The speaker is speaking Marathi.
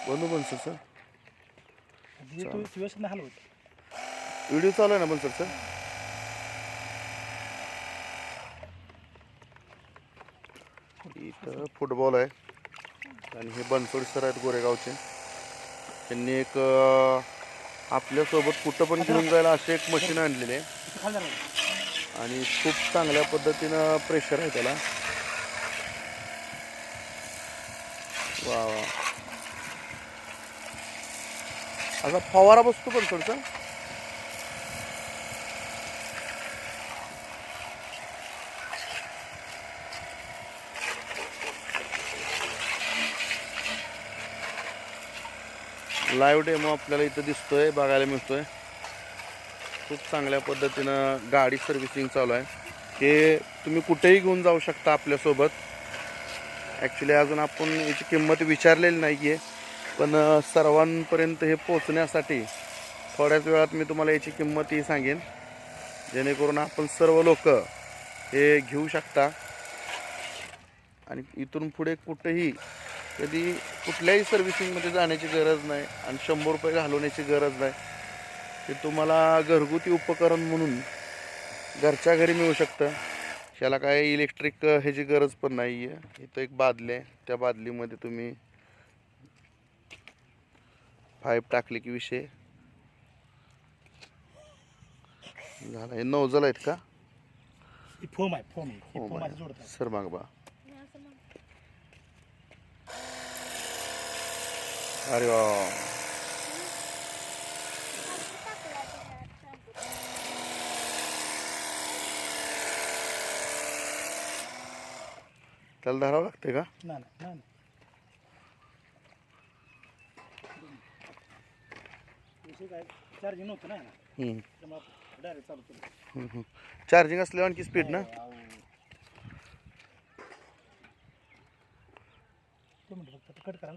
बंधू बनसर सर व्यवस्थित नाही हलवत. व्हिडिओ चालू आहे ना बनसर सर. इथं फुटबॉल आहे आणि हे बनसोड सर आहेत गोरेगावचे. त्यांनी एक आपल्यासोबत कुठं पण घेऊन जायला असे एक मशीन आणलेली आहे इथं खाली जरा. आणि खूप चांगल्या पद्धतीनं प्रेशर आहे त्याला. वा वा. असा फवारा बसतो पण थोडसा. लाईव्ह डेमो आपल्याला इथं दिसतोय, बघायला मिळतोय. खूप चांगल्या पद्धतीनं गाडी सर्व्हिसिंग चालू आहे. हे तुम्ही कुठेही घेऊन जाऊ शकता आपल्यासोबत. ॲक्च्युली अजून आपण याची किंमत विचारलेली नाही आहे, पण सर्वांपर्यंत हे पोचण्यासाठी थोड्याच वेळात मी तुम्हाला याची किंमतही सांगेन, जेणेकरून आपण सर्व लोक हे घेऊ शकता. आणि इथून पुढे कुठेही कधी कुठल्याही सर्व्हिसिंगमध्ये जाण्याची गरज नाही आणि 100 रुपये घालवण्याची गरज नाही. ते तुम्हाला घरगुती उपकरण म्हणून घरच्या घरी मिळू शकतं. याला काय इलेक्ट्रिक ह्याची गरज पण नाही आहे. इथं एक बादली आहे, त्या बादलीमध्ये तुम्ही पाईप टाकले की विषय झाला. हे नोझल आहेत का? ही फोम आहे, फोम आहे. ही फोम आहे. जोडत आहे. सर माग बा. अरे वा. त्याला धरावं लागते का? नाही नाही नाही. विषय काय चार्जिंग नव्हतं ना त्यामुळे डायरेक्ट चालू केलं. चार्जिंग असल्यावर आणखी स्पीड ना. फक्त कट करा.